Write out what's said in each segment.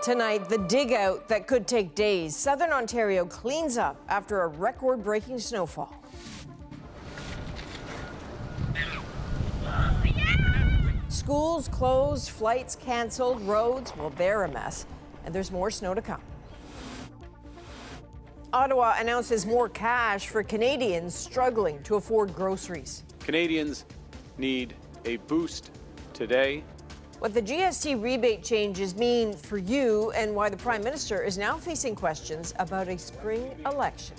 Tonight, the dig out that could take days. Southern Ontario cleans up after a record-breaking snowfall. Schools closed, flights canceled, roads, well, they're a mess. And there's more snow to come. Ottawa announces more cash for Canadians struggling to afford groceries. Canadians need a boost today. What the GST rebate changes mean for you and why the Prime Minister is now facing questions about a spring election.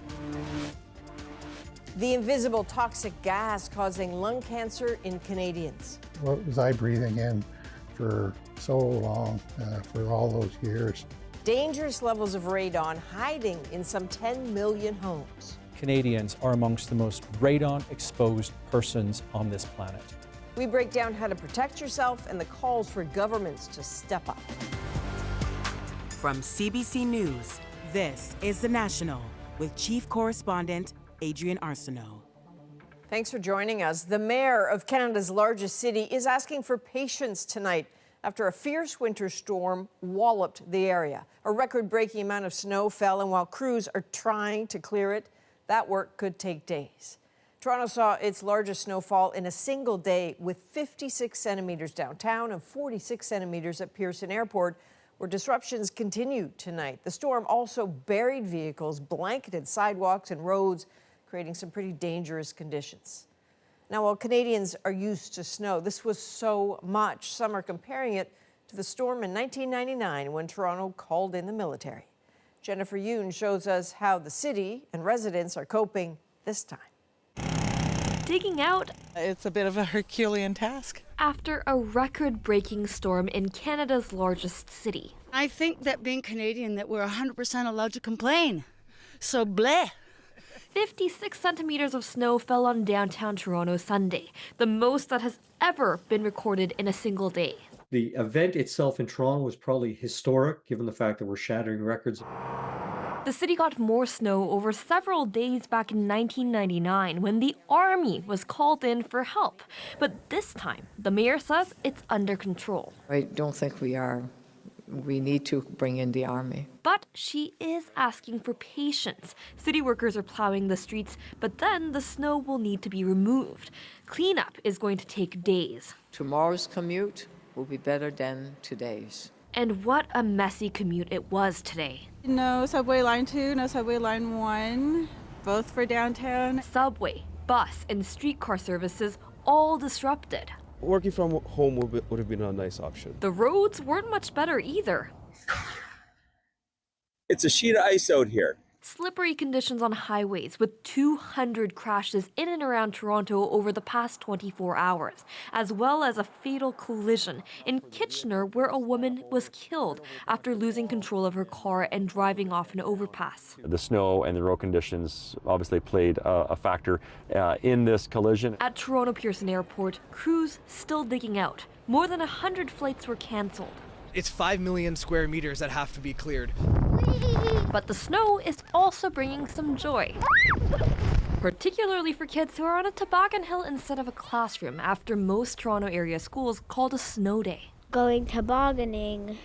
The invisible toxic gas causing lung cancer in Canadians. What was I breathing in for so long, for all those years? Dangerous levels of radon hiding in some 10 million homes. Canadians are amongst the most radon-exposed persons on this planet. We break down how to protect yourself and the calls for governments to step up. From CBC News, this is The National with Chief Correspondent Adrian Arsenault. Thanks for joining us. The mayor of Canada's largest city is asking for patience tonight after a fierce winter storm walloped the area. A record-breaking amount of snow fell, and while crews are trying to clear it, that work could take days. Toronto saw its largest snowfall in a single day with 56 centimeters downtown and 46 centimeters at Pearson Airport, where disruptions continued tonight. The storm also buried vehicles, blanketed sidewalks and roads, creating some pretty dangerous conditions. Now, while Canadians are used to snow, this was so much. Some are comparing it to the storm in 1999 when Toronto called in the military. Jennifer Yoon shows us how the city and residents are coping this time. Digging out. It's a bit of a Herculean task. After a record-breaking storm in Canada's largest city. I think that being Canadian that we're 100% allowed to complain. So bleh. 56 centimeters of snow fell on downtown Toronto Sunday, the most that has ever been recorded in a single day. The event itself in Toronto was probably historic, given the fact that we're shattering records. The city got more snow over several days back in 1999 when the army was called in for help. But this time, the mayor says it's under control. I don't think we are. We need to bring in the army. But she is asking for patience. City workers are plowing the streets, but then the snow will need to be removed. Cleanup is going to take days. Tomorrow's commute will be better than today's. And what a messy commute it was today. No subway line 2, no subway line 1, both for downtown. Subway, bus, and streetcar services all disrupted. Working from home would have been a nice option. The roads weren't much better either. It's a sheet of ice out here. Slippery conditions on highways with 200 crashes in and around Toronto over the past 24 hours, as well as a fatal collision in Kitchener where a woman was killed after losing control of her car and driving off an overpass. The snow and the road conditions obviously played a factor in this collision. At Toronto Pearson Airport, crews still digging out. More than 100 flights were cancelled. It's 5 million square meters that have to be cleared. But the snow is also bringing some joy, particularly for kids who are on a toboggan hill instead of a classroom after most Toronto area schools called a snow day. Going tobogganing,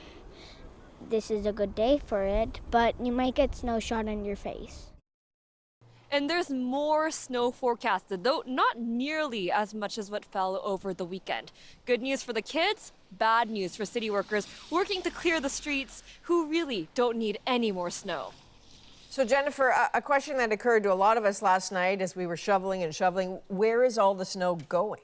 this is a good day for it, but you might get snow shot on your face. And there's more snow forecasted, though not nearly as much as what fell over the weekend. Good news for the kids, bad news for city workers working to clear the streets who really don't need any more snow. So Jennifer, a question that occurred to a lot of us last night as we were shoveling, where is all the snow going?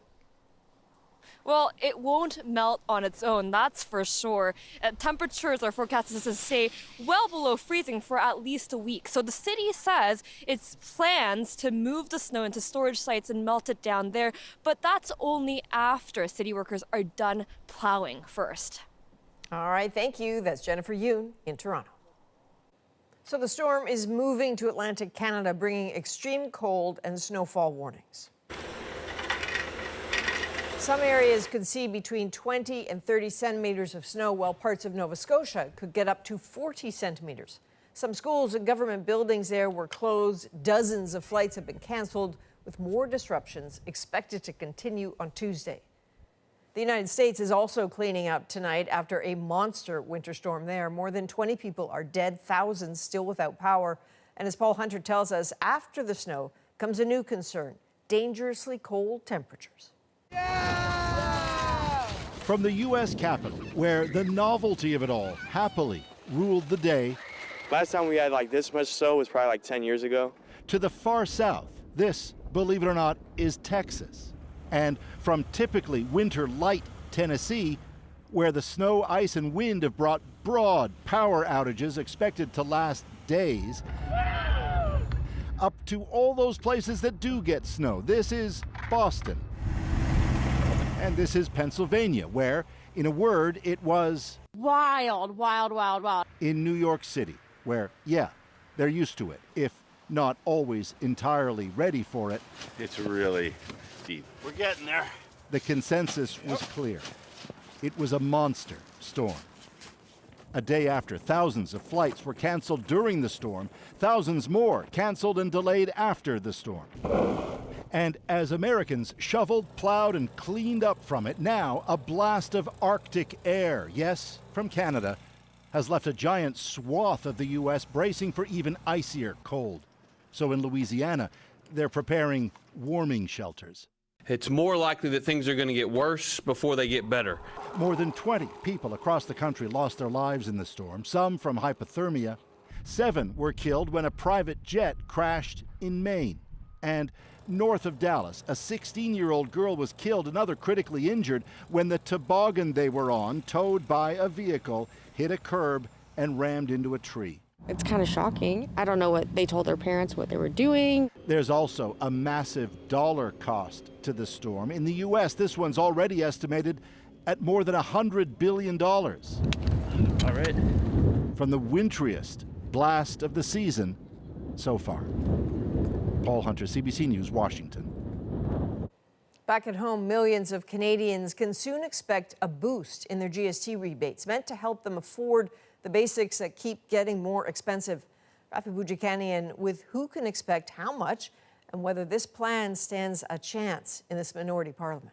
Well, it won't melt on its own, that's for sure. Temperatures are forecasted to stay well below freezing for at least a week. So the city says its plans to move the snow into storage sites and melt it down there, but that's only after city workers are done plowing first. All right, thank you. That's Jennifer Yoon in Toronto. So the storm is moving to Atlantic Canada, bringing extreme cold and snowfall warnings. Some areas could see between 20 and 30 centimeters of snow, while parts of Nova Scotia could get up to 40 centimeters. Some schools and government buildings there were closed. Dozens of flights have been canceled, with more disruptions expected to continue on Tuesday. The United States is also cleaning up tonight after a monster winter storm there. More than 20 people are dead, thousands still without power. And as Paul Hunter tells us, after the snow comes a new concern: dangerously cold temperatures. From the U.S. Capitol, where the novelty of it all happily ruled the day. Last time we had like this much snow was probably like 10 years ago. To the far south, this, believe it or not, is Texas. And from typically winter light Tennessee, where the snow, ice, and wind have brought broad power outages expected to last days, up to all those places that do get snow. This is Boston. And this is Pennsylvania, where, in a word, it was Wild, wild, wild, wild. in New York City, where, yeah, they're used to it, if not always entirely ready for it. It's really deep. We're getting there. The consensus was clear. It was a monster storm. A day after, thousands of flights were canceled during the storm, thousands more canceled and delayed after the storm. And as Americans shoveled, plowed, and cleaned up from it, now a blast of Arctic air, yes, from Canada, has left a giant swath of the U.S. bracing for even icier cold. So in Louisiana, they're preparing warming shelters. It's more likely that things are going to get worse before they get better. More than 20 people across the country lost their lives in the storm, some from hypothermia. 7 were killed when a private jet crashed in Maine. And north of Dallas, a 16-year-old girl was killed, another critically injured, when the toboggan they were on, towed by a vehicle, hit a curb and rammed into a tree. It's kind of shocking. I don't know what they told their parents what they were doing. There's also a massive dollar cost to the storm. In the U.S., this one's already estimated at more than $100 billion. All right. From the wintriest blast of the season so far. Paul Hunter, CBC News, Washington. Back at home, millions of Canadians can soon expect a boost in their GST rebates, meant to help them afford the basics that keep getting more expensive. Rafi Boudjikanian with who can expect how much and whether this plan stands a chance in this minority parliament.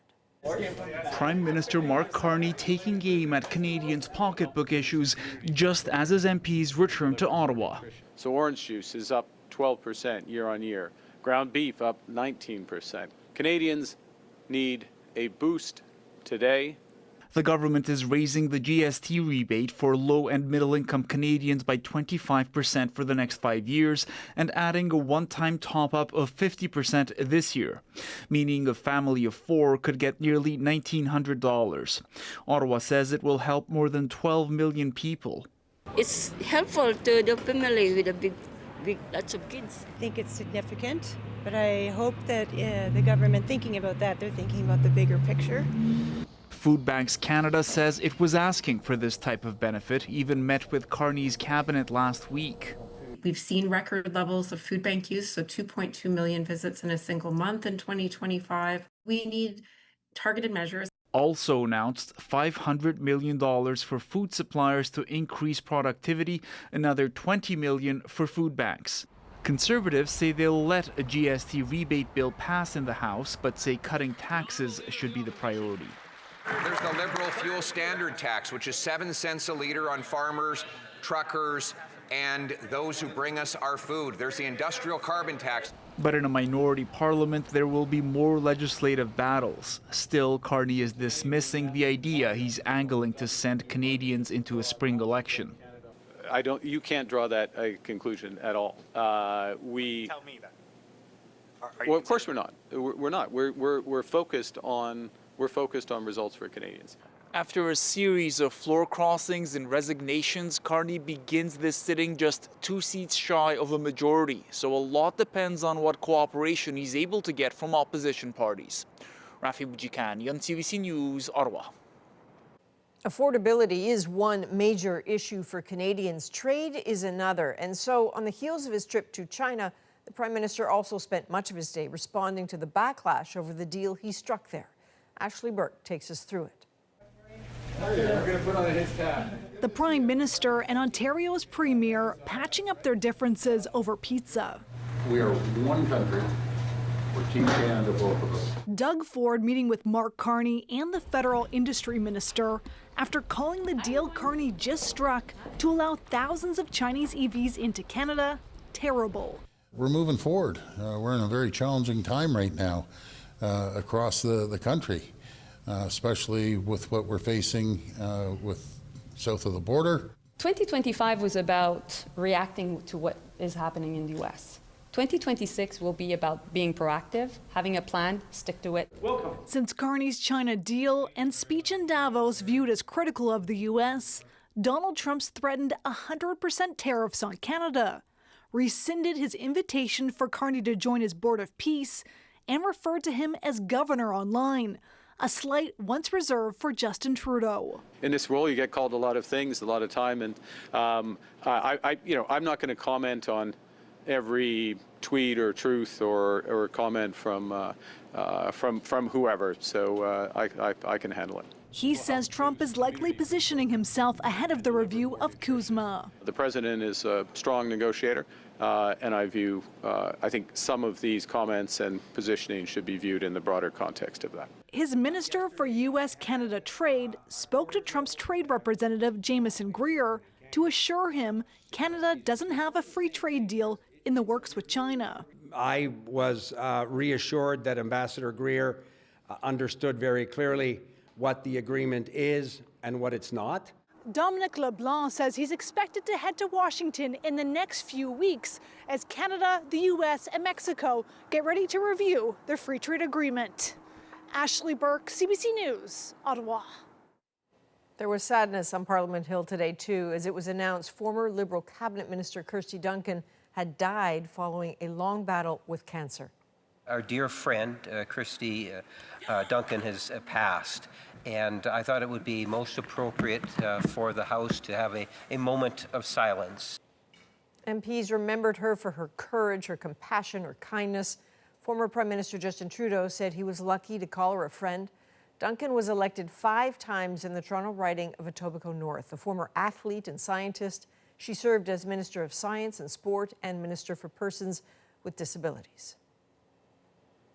Prime Minister Mark Carney taking aim at Canadians' pocketbook issues just as his MPs return to Ottawa. So orange juice is up 12% year on year. Ground beef up 19%. Canadians need a boost today. The government is raising the GST rebate for low and middle-income Canadians by 25% for the next 5 years and adding a one-time top-up of 50% this year, meaning a family of 4 could get nearly $1,900. Ottawa says it will help more than 12 million people. It's helpful to the family with a big lots of kids. I think it's significant, but I hope that the government thinking about that, they're thinking about the bigger picture. Food Banks Canada says it was asking for this type of benefit, even met with Carney's cabinet last week. We've seen record levels of food bank use, so 2.2 million visits in a single month in 2025. We need targeted measures. Also announced $500 million for food suppliers to increase productivity, another $20 million for food banks. Conservatives say they'll let a GST rebate bill pass in the House, but say cutting taxes should be the priority. There's the Liberal fuel standard tax, which is 7 cents a litre on farmers, truckers, and those who bring us our food. There's the industrial carbon tax. But in a minority parliament, there will be more legislative battles. Still, Carney is dismissing the idea he's angling to send Canadians into a spring election. You can't draw that conclusion at all. Tell me that. Well, of course we're not. We're not. We're focused on results for Canadians. After a series of floor crossings and resignations, Carney begins this sitting just 2 seats shy of a majority. So a lot depends on what cooperation he's able to get from opposition parties. Rafi Boudjikanian, CBC News, Ottawa. Affordability is one major issue for Canadians. Trade is another. And so on the heels of his trip to China, the Prime Minister also spent much of his day responding to the backlash over the deal he struck there. Ashley Burke takes us through it. We're going to put on his cap. The Prime Minister and Ontario's Premier patching up their differences over pizza. We are one country We're Team Canada, both of us. Doug Ford meeting with Mark Carney and the federal industry minister after calling the deal Carney just struck to allow thousands of Chinese EVs into Canada terrible. We're moving forward. We're in a very challenging time right now across the country, especially with what we're facing with south of the border. 2025 was about reacting to what is happening in the U.S. 2026 will be about being proactive, having a plan, stick to it. Welcome. Since Carney's China deal and speech in Davos viewed as critical of the U.S., Donald Trump's threatened 100% tariffs on Canada, rescinded his invitation for Carney to join his Board of Peace, and referred to him as governor online, a slight once reserved for Justin Trudeau. In this role, you get called a lot of things, a lot of time, and I'm not going to comment on every tweet or truth or comment from whoever, so I can handle it. He says Trump is likely positioning himself ahead of the review of CUSMA. The president is a strong negotiator, and I think some of these comments and positioning should be viewed in the broader context of that. His Minister for U.S.-Canada Trade spoke to Trump's trade representative, Jamieson Greer, to assure him Canada doesn't have a free trade deal in the works with China. I was reassured that Ambassador Greer understood very clearly what the agreement is and what it's not. Dominic LeBlanc says he's expected to head to Washington in the next few weeks as Canada, the U.S., and Mexico get ready to review their free trade agreement. Ashley Burke, CBC News, Ottawa. There was sadness on Parliament Hill today, too, as it was announced former Liberal Cabinet Minister Kirsty Duncan had died following a long battle with cancer. Our dear friend, Kirsty Duncan, has passed, and I thought it would be most appropriate for the House to have a moment of silence. MPs remembered her for her courage, her compassion, her kindness. Former Prime Minister Justin Trudeau said he was lucky to call her a friend. Duncan was elected 5 times in the Toronto riding of Etobicoke North. A former athlete and scientist, she served as Minister of Science and Sport and Minister for Persons with Disabilities.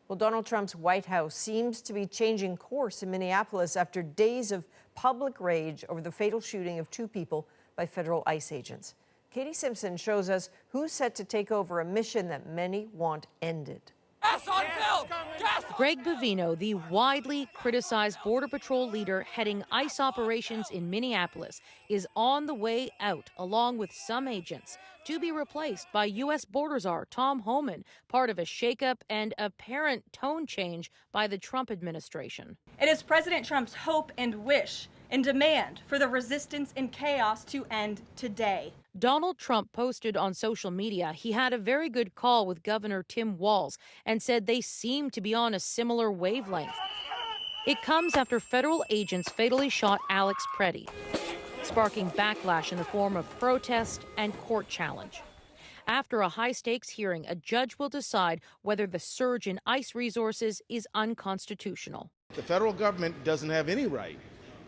Well, Donald Trump's White House seems to be changing course in Minneapolis after days of public rage over the fatal shooting of 2 people by federal ICE agents. Katie Simpson shows us who's set to take over a mission that many want ended. Greg Bavino, the widely criticized Border Patrol leader heading ICE operations in Minneapolis, is on the way out, along with some agents, to be replaced by U.S. Border Czar Tom Homan, part of a shakeup and apparent tone change by the Trump administration. It is President Trump's hope and wish and demand for the resistance and chaos to end today. Donald Trump posted on social media he had a very good call with Governor Tim Walz and said they seemed to be on a similar wavelength. It comes after federal agents fatally shot Alex Preddy, sparking backlash in the form of protest and court challenge. After a high-stakes hearing, a judge will decide whether the surge in ICE resources is unconstitutional. The federal government doesn't have any right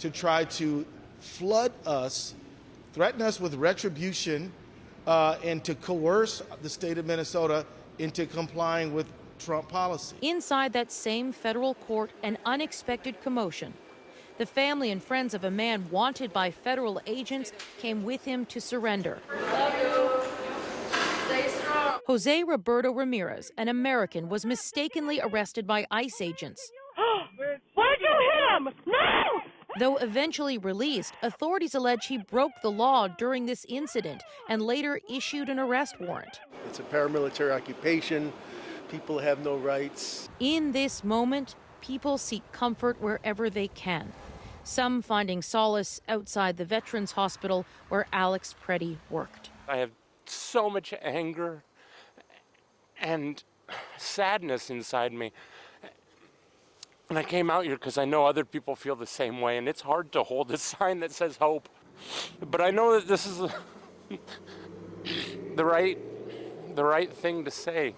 to try to flood us, threaten us with retribution, and to coerce the state of Minnesota into complying with Trump policy. Inside that same federal court, an unexpected commotion. The family and friends of a man wanted by federal agents came with him to surrender. Love you. Stay strong. Jose Roberto Ramirez, an American, was mistakenly arrested by ICE agents. Why'd you hit him? No! Though eventually released, authorities allege he broke the law during this incident and later issued an arrest warrant. It's a paramilitary occupation. People have no rights. In this moment, people seek comfort wherever they can. Some finding solace outside the Veterans Hospital where Alex Preddy worked. I have so much anger and sadness inside me. And I came out here because I know other people feel the same way, and it's hard to hold a sign that says hope. But I know that this is the right thing to say.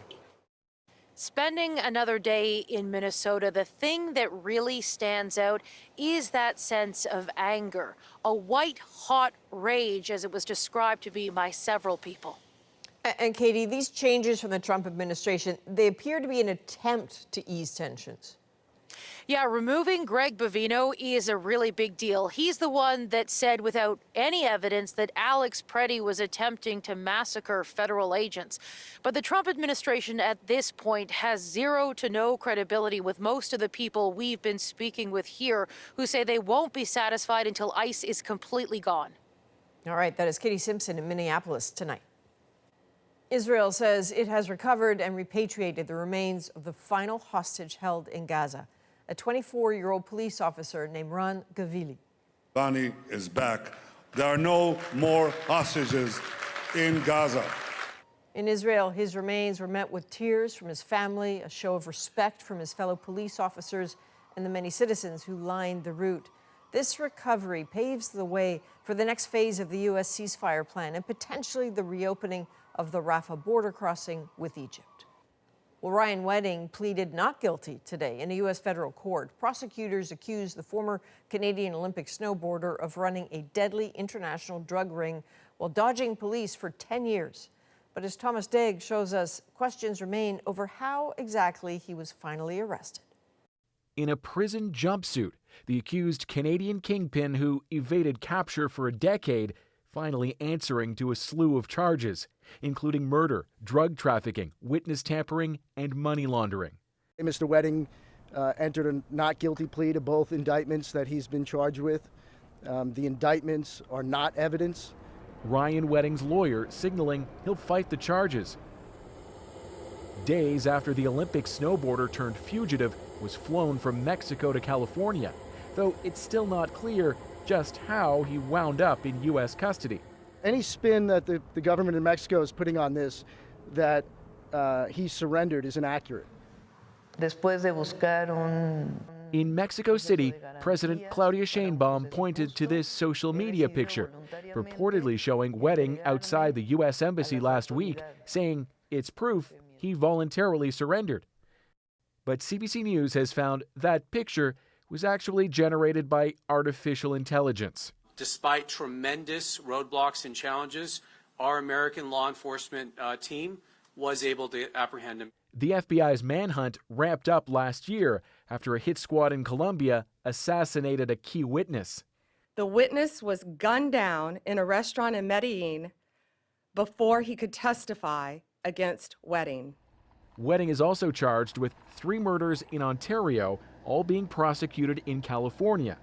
Spending another day in Minnesota, the thing that really stands out is that sense of anger, a white-hot rage, as it was described to be by several people. And Katie, these changes from the Trump administration, they appear to be an attempt to ease tensions. Yeah, removing Greg Bovino is a really big deal. He's the one that said without any evidence that Alex Preddy was attempting to massacre federal agents. But the Trump administration at this point has zero to no credibility with most of the people we've been speaking with here who say they won't be satisfied until ICE is completely gone. All right, that is Katie Simpson in Minneapolis tonight. Israel says it has recovered and repatriated the remains of the final hostage held in Gaza, a 24-year-old police officer named Ran Gavili. Carney is back. There are no more hostages in Gaza. In Israel, his remains were met with tears from his family, a show of respect from his fellow police officers and the many citizens who lined the route. This recovery paves the way for the next phase of the U.S. ceasefire plan and potentially the reopening of the Rafah border crossing with Egypt. Well, Ryan Wedding pleaded not guilty today in a U.S. federal court. Prosecutors accused the former Canadian Olympic snowboarder of running a deadly international drug ring while dodging police for 10 years. But as Thomas Degg shows us, questions remain over how exactly he was finally arrested. In a prison jumpsuit, the accused Canadian kingpin who evaded capture for a decade finally answering to a slew of charges, including murder, drug trafficking, witness tampering, and money laundering. Mr. Wedding entered a not guilty plea to both indictments that he's been charged with. The indictments are not evidence. Ryan Wedding's lawyer signaling he'll fight the charges. Days after the Olympic snowboarder turned fugitive was flown from Mexico to California, though it's still not clear just how he wound up in U.S. custody. Any spin that the government in Mexico is putting on this, that he surrendered, is inaccurate. In Mexico City, President Claudia Sheinbaum pointed to this social media picture, purportedly showing Wedding outside the U.S. Embassy last week, saying it's proof he voluntarily surrendered. But CBC News has found that picture was actually generated by artificial intelligence. Despite tremendous roadblocks and challenges, our American law enforcement team was able to apprehend him. The FBI's manhunt ramped up last year after a hit squad in Colombia assassinated a key witness. The witness was gunned down in a restaurant in Medellin before he could testify against Wedding. Wedding is also charged with 3 murders in Ontario, all being prosecuted in California.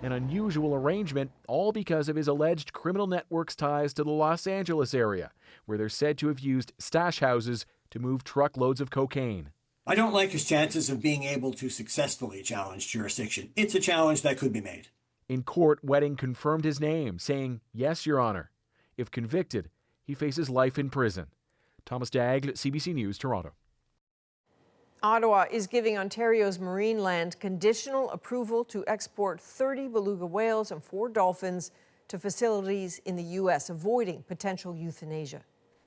An unusual arrangement, all because of his alleged criminal network's ties to the Los Angeles area, where they're said to have used stash houses to move truckloads of cocaine. I don't like his chances of being able to successfully challenge jurisdiction. It's a challenge that could be made. In court, Wedding confirmed his name, saying, "Yes, Your Honor." If convicted, he faces life in prison. Thomas Dagg, CBC News, Toronto. Ottawa is giving Ontario's Marineland conditional approval to export 30 beluga whales and 4 dolphins to facilities in the U.S., avoiding potential euthanasia.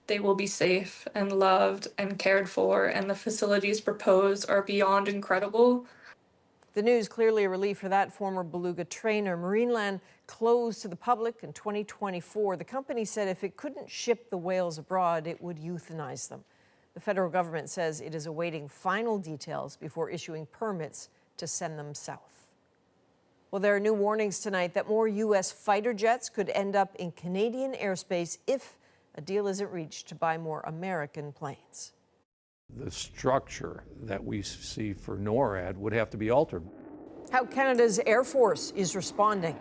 They will be safe and loved and cared for, and the facilities proposed are beyond incredible. The news clearly a relief for that former beluga trainer. Marineland closed to the public in 2024. The company said if it couldn't ship the whales abroad, it would euthanize them. The federal government says it is awaiting final details before issuing permits to send them south. Well, there are new warnings tonight that more U.S. fighter jets could end up in Canadian airspace if a deal isn't reached to buy more American planes. The structure that we see for NORAD would have to be altered. How Canada's Air Force is responding.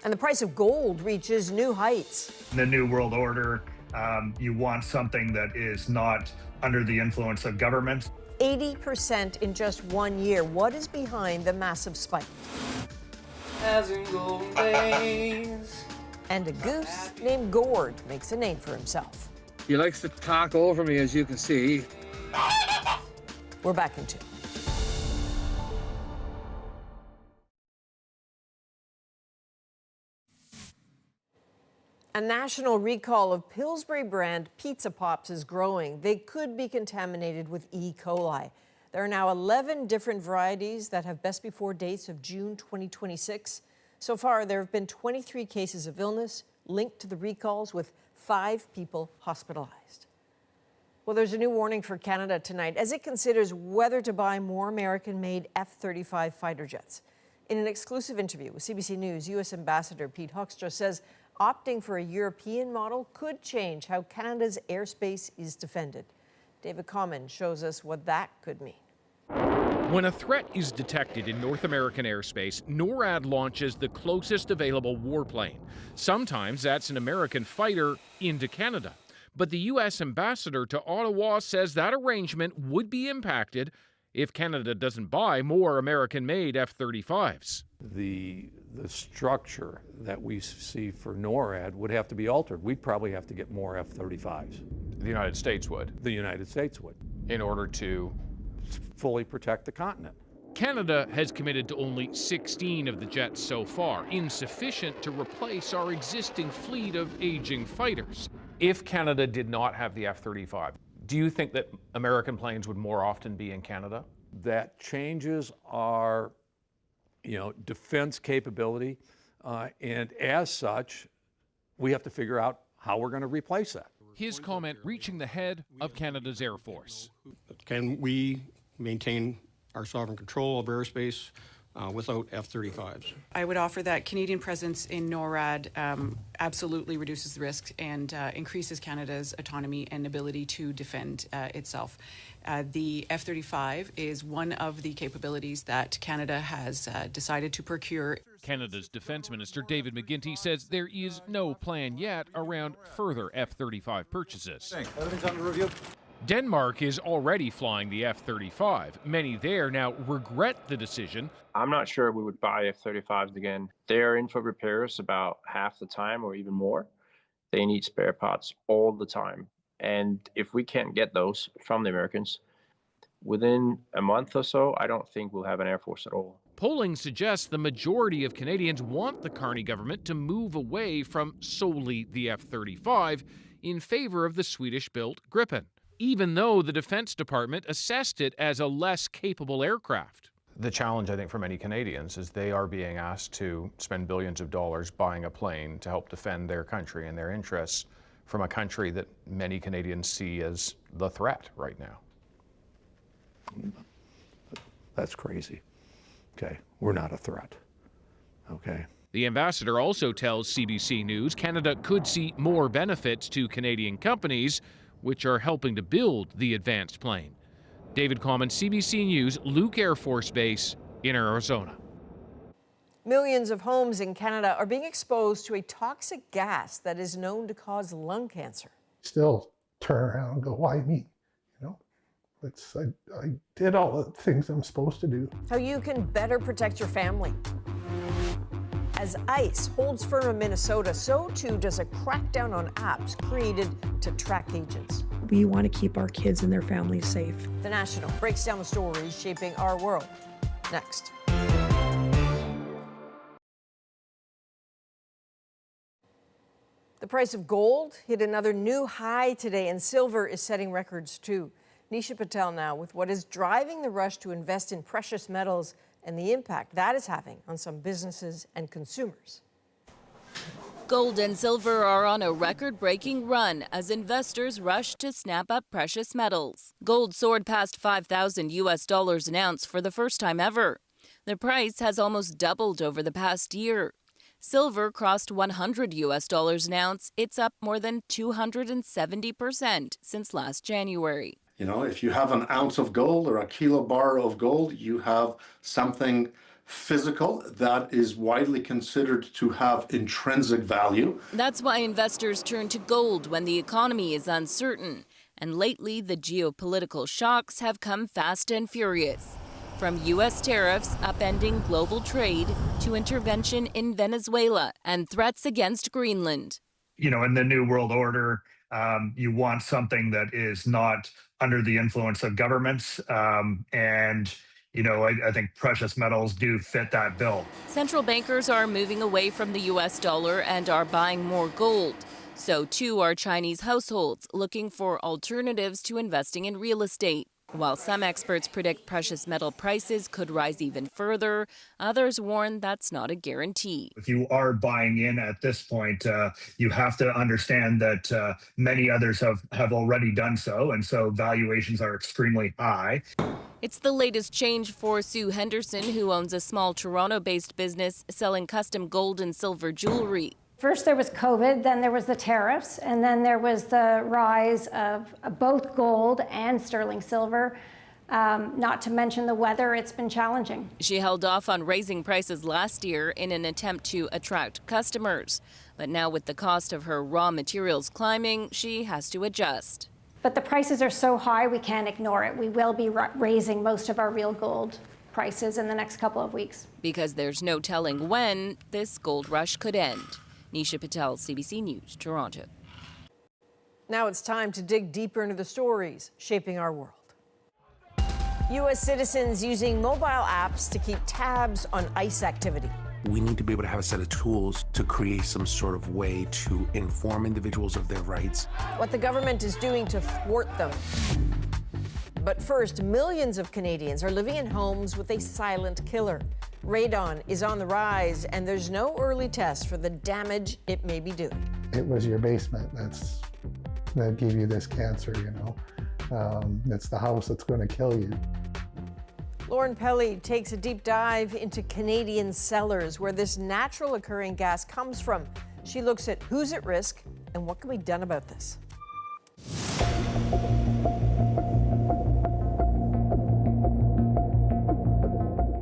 And the price of gold reaches new heights. In the New World Order, you want something that is not under the influence of government. 80% in just 1 year. What is behind the massive spike? As in golden days. And a goose named Gord makes a name for himself. He likes to talk over me, as you can see. We're back in 2. A national recall of Pillsbury brand Pizza Pops is growing. They could be contaminated with E. coli. There are now 11 different varieties that have best before dates of June 2026. So far, there have been 23 cases of illness, linked to the recalls, with 5 people hospitalized. Well, there's a new warning for Canada tonight as it considers whether to buy more American-made F-35 fighter jets. In an exclusive interview with CBC News, U.S. Ambassador Pete Hoekstra says opting for a European model could change how Canada's airspace is defended. David Common shows us what that could mean. When a threat is detected in North American airspace, NORAD launches the closest available warplane. Sometimes that's an American fighter into Canada. But the U.S. ambassador to Ottawa says that arrangement would be impacted if Canada doesn't buy more American-made F-35s. The structure that we see for NORAD would have to be altered. We'd probably have to get more F-35s. The United States would. The United States would. In order to fully protect the continent. Canada has committed to only 16 of the jets so far, insufficient to replace our existing fleet of aging fighters. If Canada did not have the F-35, do you think that American planes would more often be in Canada? That changes our, defense capability, and as such, we have to figure out how we're going to replace that. His comment reaching the head of Canada's Air Force. Can we maintain our sovereign control of airspace without F-35s? I would offer that Canadian presence in NORAD absolutely reduces the risk and increases Canada's autonomy and ability to defend itself. The F-35 is one of the capabilities that Canada has decided to procure. Canada's Defence Minister David McGuinty says there is no plan yet around further F-35 purchases. Everything's under review. Denmark is already flying the F-35. Many there now regret the decision. I'm not sure we would buy F-35s again. They're in for repairs about half the time or even more. They need spare parts all the time. And if we can't get those from the Americans, within a month or so, I don't think we'll have an Air Force at all. Polling suggests the majority of Canadians want the Carney government to move away from solely the F-35 in favor of the Swedish-built Gripen, even though the Defense Department assessed it as a less capable aircraft. The challenge, I think, for many Canadians is they are being asked to spend billions of dollars buying a plane to help defend their country and their interests from a country that many Canadians see as the threat right now. That's crazy. Okay, we're not a threat. Okay. The ambassador also tells CBC News Canada could see more benefits to Canadian companies which are helping to build the advanced plane. David Common, CBC News, Luke Air Force Base in Arizona. Millions of homes in Canada are being exposed to a toxic gas that is known to cause lung cancer. Still turn around and go, why me? I did all the things I'm supposed to do. How you can better protect your family. As ICE holds firm in Minnesota, so too does a crackdown on apps created to track agents. We want to keep our kids and their families safe. The National breaks down the stories shaping our world. Next. The price of gold hit another new high today, and silver is setting records too. Nisha Patel now with what is driving the rush to invest in precious metals and the impact that is having on some businesses and consumers. Gold and silver are on a record-breaking run as investors rush to snap up precious metals. Gold soared past $5,000 an ounce for the first time ever. The price has almost doubled over the past year. Silver crossed $100 an ounce. It's up more than 270% since last January. If you have an ounce of gold or a kilo bar of gold, you have something physical that is widely considered to have intrinsic value. That's why investors turn to gold when the economy is uncertain. And lately, the geopolitical shocks have come fast and furious. From U.S. tariffs upending global trade to intervention in Venezuela and threats against Greenland. In the New World Order, you want something that is not under the influence of governments. I think precious metals do fit that bill. Central bankers are moving away from the U.S. dollar and are buying more gold. So too are Chinese households looking for alternatives to investing in real estate. While some experts predict precious metal prices could rise even further, others warn that's not a guarantee. If you are buying in at this point, you have to understand that many others have already done so, and so valuations are extremely high. It's the latest change for Sue Henderson, who owns a small Toronto-based business selling custom gold and silver jewelry. First there was COVID, then there was the tariffs, and then there was the rise of both gold and sterling silver. Not to mention the weather, it's been challenging. She held off on raising prices last year in an attempt to attract customers. But now with the cost of her raw materials climbing, she has to adjust. But the prices are so high, we can't ignore it. We will be raising most of our real gold prices in the next couple of weeks. Because there's no telling when this gold rush could end. Nisha Patel, CBC News, Toronto. Now it's time to dig deeper into the stories shaping our world. U.S. citizens using mobile apps to keep tabs on ICE activity. We need to be able to have a set of tools to create some sort of way to inform individuals of their rights. What the government is doing to thwart them. But first, millions of Canadians are living in homes with a silent killer. Radon is on the rise, and there's no early test for the damage it may be doing. It was your basement that gave you this cancer, you know. It's the house that's going to kill you. Lauren Pelly takes a deep dive into Canadian cellars where this natural occurring gas comes from. She looks at who's at risk and what can be done about this.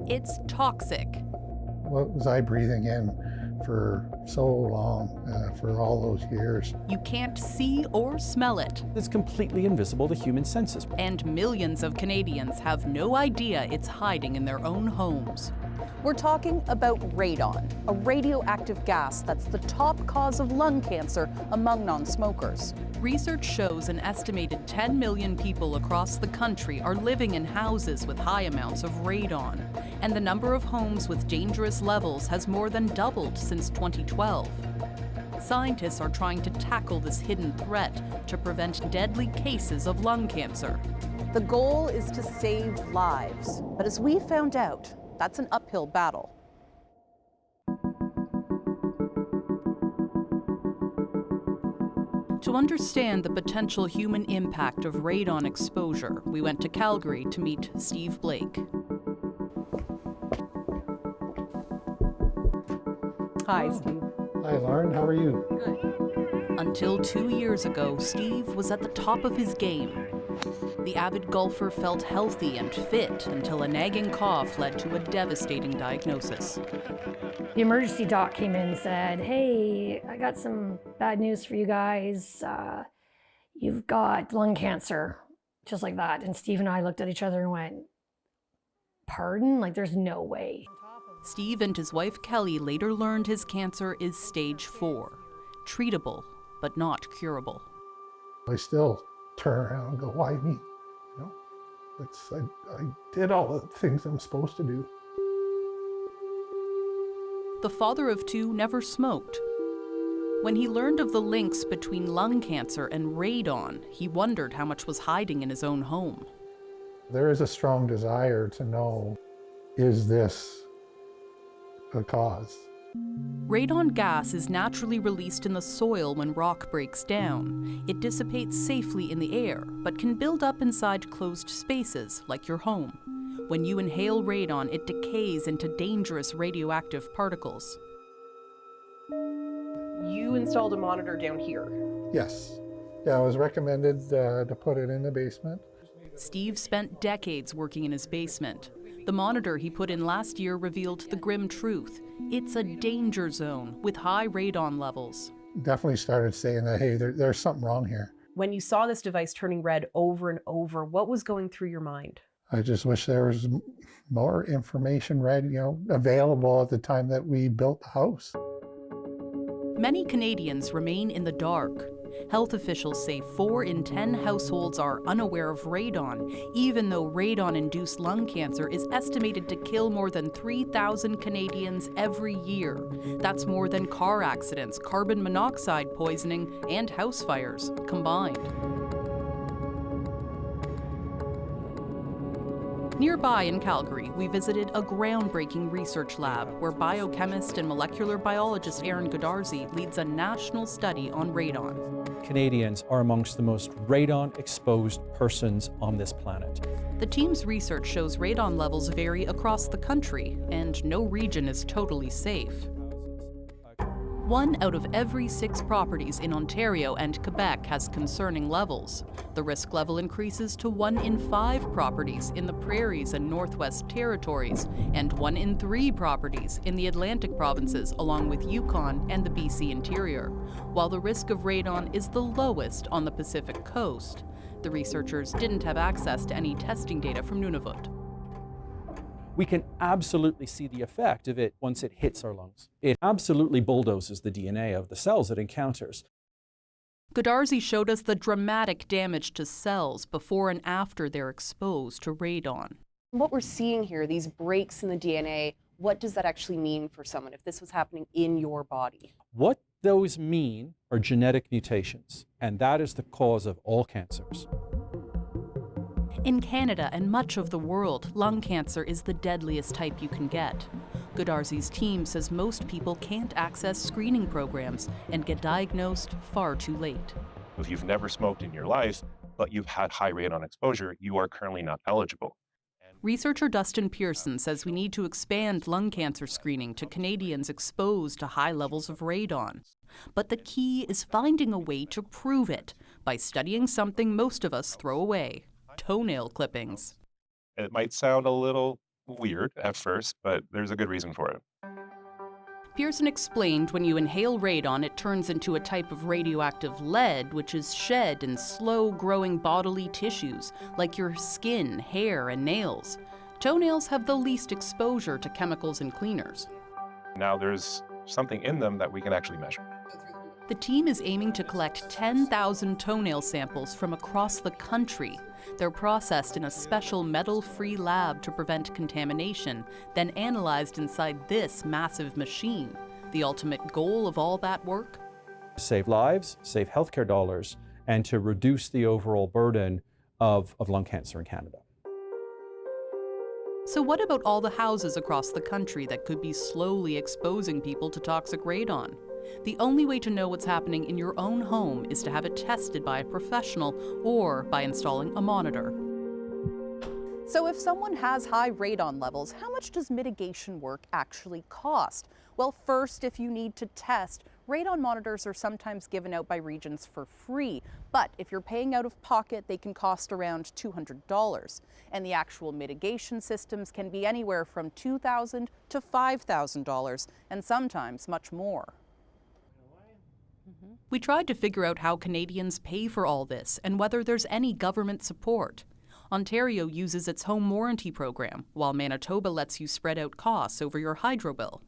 It's toxic. What was I breathing in for so long, for all those years? You can't see or smell it. It's completely invisible to human senses. And millions of Canadians have no idea it's hiding in their own homes. We're talking about radon, a radioactive gas that's the top cause of lung cancer among non-smokers. Research shows an estimated 10 million people across the country are living in houses with high amounts of radon, and the number of homes with dangerous levels has more than doubled since 2012. Scientists are trying to tackle this hidden threat to prevent deadly cases of lung cancer. The goal is to save lives, but as we found out, that's an uphill battle. To understand the potential human impact of radon exposure, we went to Calgary to meet Steve Blake. Hi, Steve. Hi, Lauren. How are you? Good. Until 2 years ago, Steve was at the top of his game. The avid golfer felt healthy and fit until a nagging cough led to a devastating diagnosis. The emergency doc came in and said, "Hey, I got some bad news for you guys. You've got lung cancer," just like that. And Steve and I looked at each other and went, "Pardon? Like, there's no way." Steve and his wife Kelly later learned his cancer is stage 4, treatable but not curable. I still turn around and go, why me? You know, I did all the things I'm supposed to do. The father of 2 never smoked. When he learned of the links between lung cancer and radon, he wondered how much was hiding in his own home. There is a strong desire to know, is this a cause? Radon gas is naturally released in the soil when rock breaks down. It dissipates safely in the air, but can build up inside closed spaces, like your home. When you inhale radon, it decays into dangerous radioactive particles. You installed a monitor down here. Yes. Yeah, I was recommended to put it in the basement. Steve spent decades working in his basement. The monitor he put in last year revealed the grim truth. It's a danger zone with high radon levels. Definitely started saying that, hey, there's something wrong here. When you saw this device turning red over and over, what was going through your mind? I just wish there was more information available at the time that we built the house. Many Canadians remain in the dark. Health officials say 4 in 10 households are unaware of radon, even though radon-induced lung cancer is estimated to kill more than 3,000 Canadians every year. That's more than car accidents, carbon monoxide poisoning, and house fires combined. Nearby in Calgary, we visited a groundbreaking research lab where biochemist and molecular biologist Aaron Godarzi leads a national study on radon. Canadians are amongst the most radon-exposed persons on this planet. The team's research shows radon levels vary across the country, and no region is totally safe. 1 out of every 6 properties in Ontario and Quebec has concerning levels. The risk level increases to 1 in 5 properties in the Prairies and Northwest Territories, and 1 in 3 properties in the Atlantic provinces, along with Yukon and the BC interior, while the risk of radon is the lowest on the Pacific coast. The researchers didn't have access to any testing data from Nunavut. We can absolutely see the effect of it once it hits our lungs. It absolutely bulldozes the DNA of the cells it encounters. Godarzi showed us the dramatic damage to cells before and after they're exposed to radon. What we're seeing here, these breaks in the DNA, what does that actually mean for someone if this was happening in your body? What those mean are genetic mutations, and that is the cause of all cancers. In Canada and much of the world, lung cancer is the deadliest type you can get. Godarzi's team says most people can't access screening programs and get diagnosed far too late. If you've never smoked in your life, but you've had high radon exposure, you are currently not eligible. Researcher Dustin Pearson says we need to expand lung cancer screening to Canadians exposed to high levels of radon. But the key is finding a way to prove it by studying something most of us throw away: toenail clippings. It might sound a little weird at first, but there's a good reason for it. Pearson explained when you inhale radon, it turns into a type of radioactive lead, which is shed in slow-growing bodily tissues, like your skin, hair, and nails. Toenails have the least exposure to chemicals and cleaners. Now there's something in them that we can actually measure. The team is aiming to collect 10,000 toenail samples from across the country. They're processed in a special metal-free lab to prevent contamination, then analyzed inside this massive machine. The ultimate goal of all that work? Save lives, save healthcare dollars, and to reduce the overall burden of lung cancer in Canada. So what about all the houses across the country that could be slowly exposing people to toxic radon? The only way to know what's happening in your own home is to have it tested by a professional or by installing a monitor. So if someone has high radon levels, how much does mitigation work actually cost? Well, first, if you need to test, radon monitors are sometimes given out by regions for free. But if you're paying out of pocket, they can cost around $200. And the actual mitigation systems can be anywhere from $2,000 to $5,000, and sometimes much more. We tried to figure out how Canadians pay for all this and whether there's any government support. Ontario uses its home warranty program, while Manitoba lets you spread out costs over your hydro bill.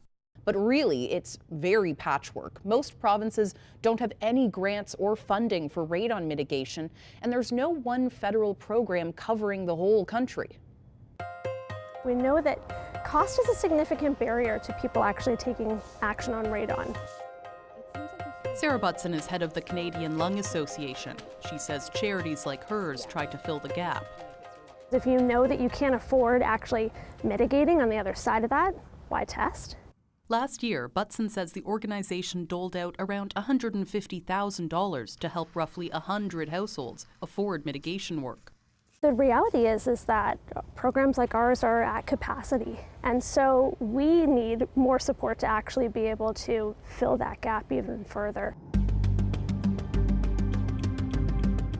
But really, it's very patchwork. Most provinces don't have any grants or funding for radon mitigation, and there's no one federal program covering the whole country. We know that cost is a significant barrier to people actually taking action on radon. Sarah Butson is head of the Canadian Lung Association. She says charities like hers try to fill the gap. If you know that you can't afford actually mitigating on the other side of that, why test? Last year, Butson says the organization doled out around $150,000 to help roughly 100 households afford mitigation work. The reality is that programs like ours are at capacity, and so we need more support to actually be able to fill that gap even further.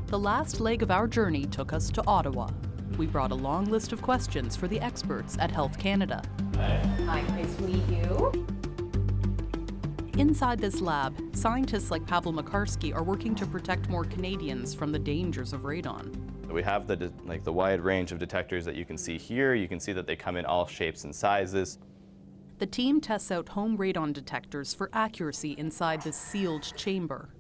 The last leg of our journey took us to Ottawa. We brought a long list of questions for the experts at Health Canada. Hi, nice to meet you. Inside this lab, scientists like Pavel Makarski are working to protect more Canadians from the dangers of radon. We have the wide range of detectors that you can see here. You can see that they come in all shapes and sizes. The team tests out home radon detectors for accuracy inside this sealed chamber.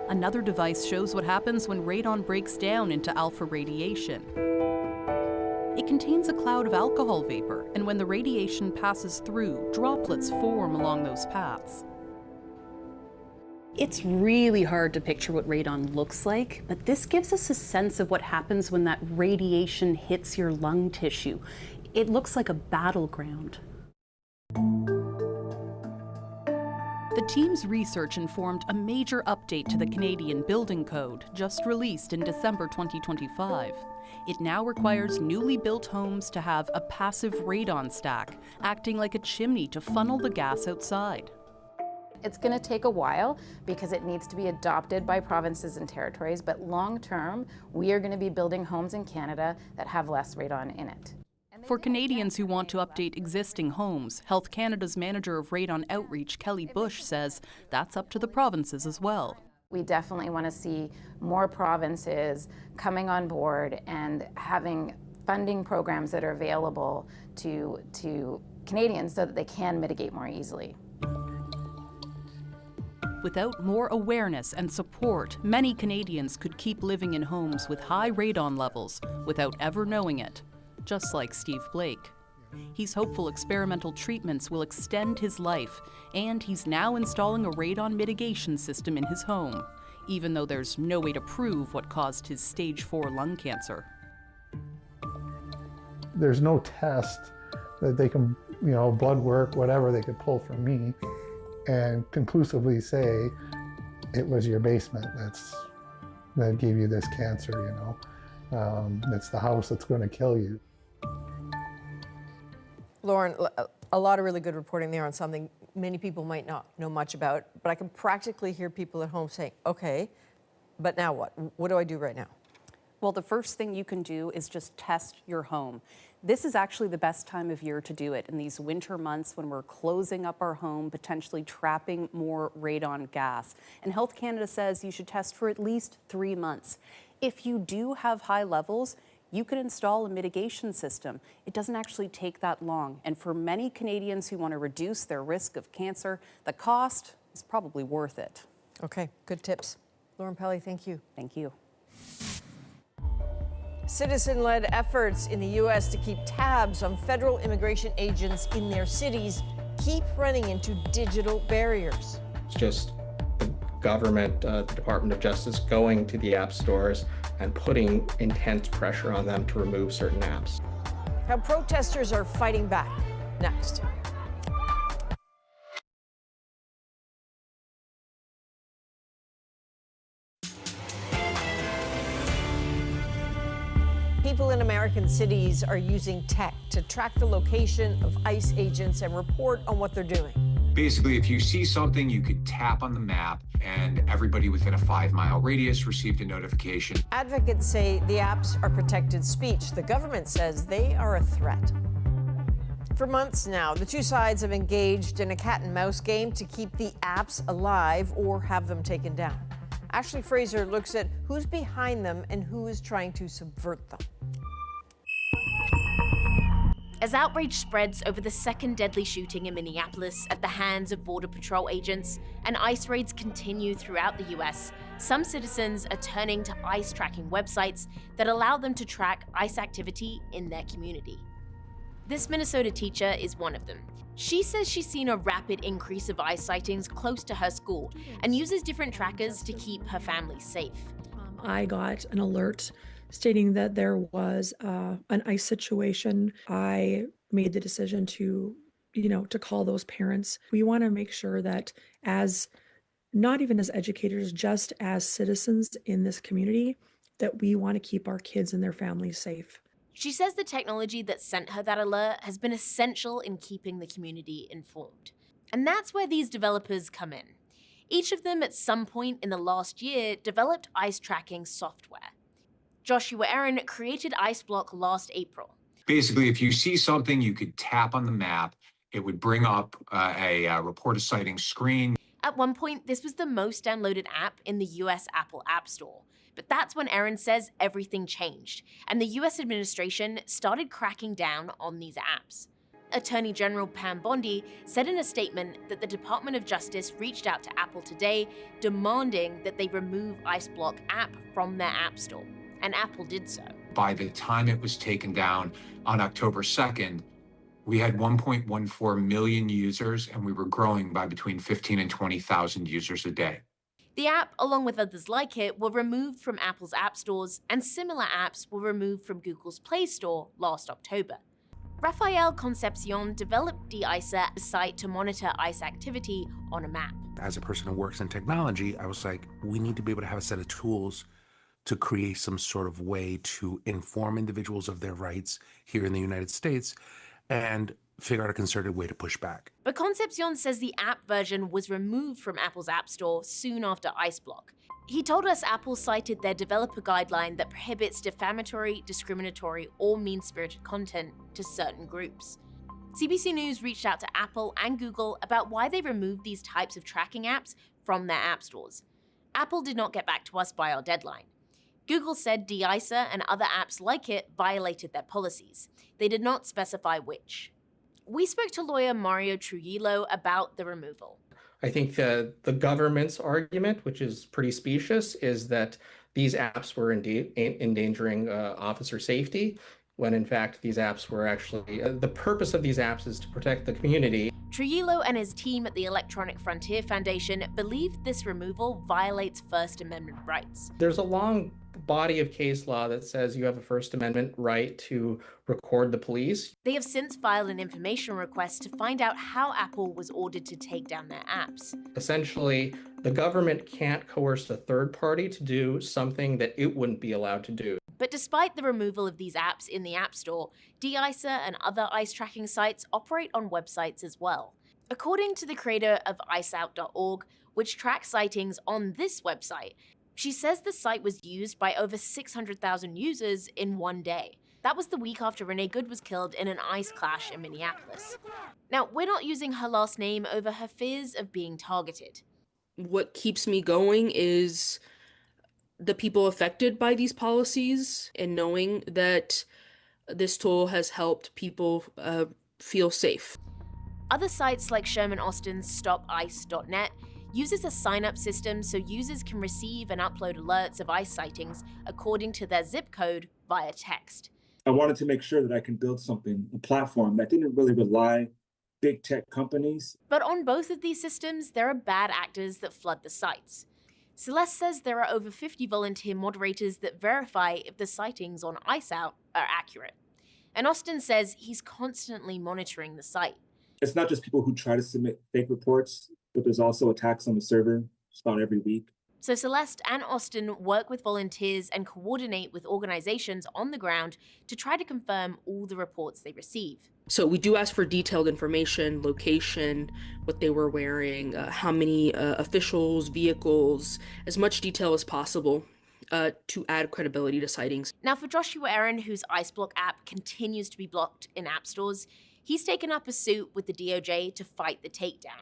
Another device shows what happens when radon breaks down into alpha radiation. It contains a cloud of alcohol vapor, and when the radiation passes through, droplets form along those paths. It's really hard to picture what radon looks like, but this gives us a sense of what happens when that radiation hits your lung tissue. It looks like a battleground. The team's research informed a major update to the Canadian Building Code, just released in December 2025. It now requires newly built homes to have a passive radon stack, acting like a chimney to funnel the gas outside. It's going to take a while because it needs to be adopted by provinces and territories, but long term, we are going to be building homes in Canada that have less radon in it. For Canadians who want to update existing homes, Health Canada's manager of radon outreach, Kelly Bush, says that's up to the provinces as well. We definitely want to see more provinces coming on board and having funding programs that are available to Canadians so that they can mitigate more easily. Without more awareness and support, many Canadians could keep living in homes with high radon levels without ever knowing it, just like Steve Blake. He's hopeful experimental treatments will extend his life, and he's now installing a radon mitigation system in his home, even though there's no way to prove what caused his stage 4 lung cancer. There's no test that they can, blood work, whatever they could pull from me and conclusively say it was your basement that gave you this cancer, it's the house that's going to kill you. Lauren, a lot of really good reporting there on something many people might not know much about, but I can practically hear people at home saying, okay, but now what? What do I do right now? Well, the first thing you can do is just test your home. This is actually the best time of year to do it in these winter months when we're closing up our home, potentially trapping more radon gas. And Health Canada says you should test for at least 3 months. If you do have high levels, you can install a mitigation system. It doesn't actually take that long. And for many Canadians who want to reduce their risk of cancer, the cost is probably worth it. Okay, good tips. Lauren Pelly, thank you. Thank you. Citizen-led efforts in the U.S. to keep tabs on federal immigration agents in their cities keep running into digital barriers. It's just the government, the Department of Justice, going to the app stores and putting intense pressure on them to remove certain apps. How protesters are fighting back. Next. People in American cities are using tech to track the location of ICE agents and report on what they're doing. Basically, if you see something, you could tap on the map and everybody within a 5-mile radius received a notification. Advocates say the apps are protected speech. The government says they are a threat. For months now, the two sides have engaged in a cat and mouse game to keep the apps alive or have them taken down. Ashley Fraser looks at who's behind them and who is trying to subvert them. As outrage spreads over the second deadly shooting in Minneapolis at the hands of Border Patrol agents and ICE raids continue throughout the US, some citizens are turning to ICE tracking websites that allow them to track ICE activity in their community. This Minnesota teacher is one of them. She says she's seen a rapid increase of ICE sightings close to her school and uses different trackers to keep her family safe. I got an alert stating that there was an ICE situation. I made the decision to call those parents. We want to make sure that not even as educators, just as citizens in this community, that we want to keep our kids and their families safe. She says the technology that sent her that alert has been essential in keeping the community informed. And that's where these developers come in. Each of them at some point in the last year developed ICE tracking software. Joshua Aaron created IceBlock last April. Basically, if you see something, you could tap on the map. It would bring up a report a sighting screen. At one point, this was the most downloaded app in the US Apple App Store. But that's when Aaron says everything changed, and the US administration started cracking down on these apps. Attorney General Pam Bondi said in a statement that the Department of Justice reached out to Apple today, demanding that they remove IceBlock app from their app store. And Apple did so. By the time it was taken down on October 2nd, we had 1.14 million users, and we were growing by between 15 and 20,000 users a day. The app, along with others like it, were removed from Apple's app stores, and similar apps were removed from Google's Play Store last October. Rafael Concepcion developed de-icer, a site to monitor ice activity on a map. As a person who works in technology, I was like, we need to be able to have a set of tools to create some sort of way to inform individuals of their rights here in the United States and figure out a concerted way to push back. But Concepcion says the app version was removed from Apple's App Store soon after IceBlock. He told us Apple cited their developer guideline that prohibits defamatory, discriminatory, or mean-spirited content to certain groups. CBC News reached out to Apple and Google about why they removed these types of tracking apps from their app stores. Apple did not get back to us by our deadline. Google said de-icer and other apps like it violated their policies. They did not specify which. We spoke to lawyer Mario Trujillo about the removal. I think the government's argument, which is pretty specious, is that these apps were endangering officer safety, when in fact these apps were actually, the purpose of these apps is to protect the community. Trujillo and his team at the Electronic Frontier Foundation believe this removal violates First Amendment rights. There's a long body of case law that says you have a First Amendment right to record the police. They have since filed an information request to find out how Apple was ordered to take down their apps. Essentially, the government can't coerce a third party to do something that it wouldn't be allowed to do. But despite the removal of these apps in the App Store, de-icer and other ice tracking sites operate on websites as well. According to the creator of iceout.org, which tracks sightings on this website, she says the site was used by over 600,000 users in one day. That was the week after Renee Good was killed in an ice clash in Minneapolis. Now, we're not using her last name over her fears of being targeted. What keeps me going is the people affected by these policies and knowing that this tool has helped people feel safe. Other sites like Sherman Austin's stopice.net uses a sign-up system so users can receive and upload alerts of ice sightings according to their zip code via text. I wanted to make sure that I can build something, a platform that didn't really rely big tech companies. But on both of these systems, there are bad actors that flood the sites. Celeste says there are over 50 volunteer moderators that verify if the sightings on IceOut are accurate. And Austin says he's constantly monitoring the site. It's not just people who try to submit fake reports, but there's also attacks on the server just about every week. So Celeste and Austin work with volunteers and coordinate with organizations on the ground to try to confirm all the reports they receive. So we do ask for detailed information, location, what they were wearing, how many officials, vehicles, as much detail as possible to add credibility to sightings. Now for Joshua Aaron, whose IceBlock app continues to be blocked in app stores, he's taken up a suit with the DOJ to fight the takedown.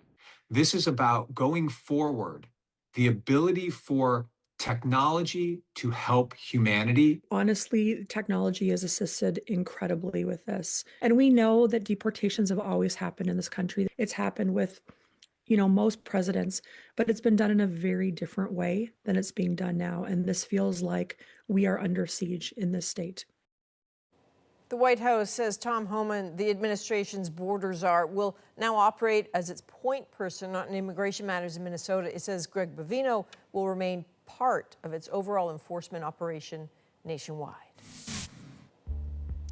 This is about going forward, the ability for technology to help humanity. Honestly, technology has assisted incredibly with this. And we know that deportations have always happened in this country. It's happened with, most presidents, but it's been done in a very different way than it's being done now. And this feels like we are under siege in this state. The White House says Tom Homan, the administration's border czar, will now operate as its point person on immigration matters in Minnesota. It says Greg Bovino will remain part of its overall enforcement operation nationwide.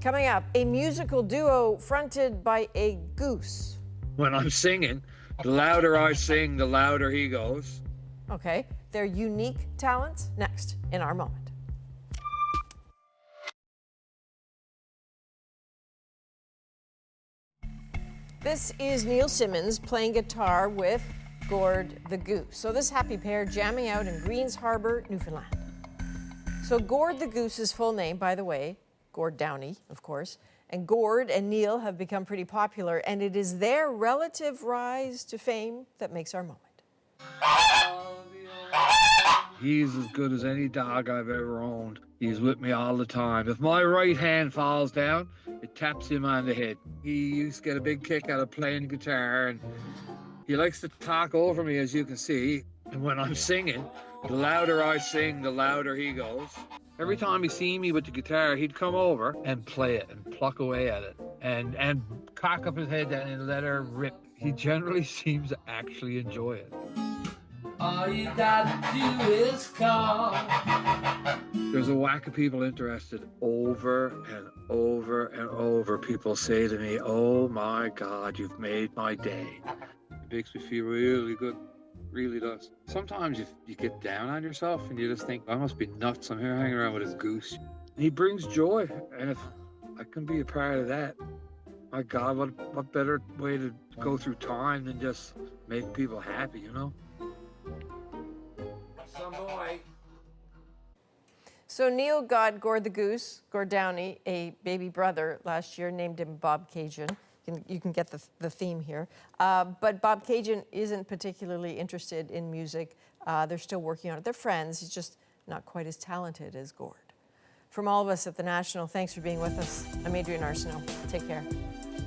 Coming up, a musical duo fronted by a goose. When I'm singing, the louder I sing, the louder he goes. Okay, their unique talents next in our moment. This is Neil Simmons playing guitar with Gord the Goose. So this happy pair jamming out in Greens Harbor, Newfoundland. So Gord the Goose's full name, by the way, Gord Downey, of course, and Gord and Neil have become pretty popular, and it is their relative rise to fame that makes our moment. He's as good as any dog I've ever owned. He's with me all the time. If my right hand falls down, it taps him on the head. He used to get a big kick out of playing guitar, and he likes to talk over me, as you can see. And when I'm singing, the louder I sing, the louder he goes. Every time he see me with the guitar, he'd come over and play it and pluck away at it and cock up his head and let her rip. He generally seems to actually enjoy it. All you gotta do is call. There's a whack of people interested over and over and over. People say to me, oh my God, you've made my day. It makes me feel really good. Really does. Sometimes you get down on yourself and you just think, I must be nuts. I'm here hanging around with this Goose. He brings joy. And if I can be a part of that, my God, what better way to go through time than just make people happy, you know? Some boy. So Neil got Gord the Goose, Gord Downey, a baby brother last year, named him Bob Cajun. You can get the theme here. But Bob Cajun isn't particularly interested in music. They're still working on it. They're friends. He's just not quite as talented as Gord. From all of us at The National, thanks for being with us. I'm Adrienne Arsenault. Take care.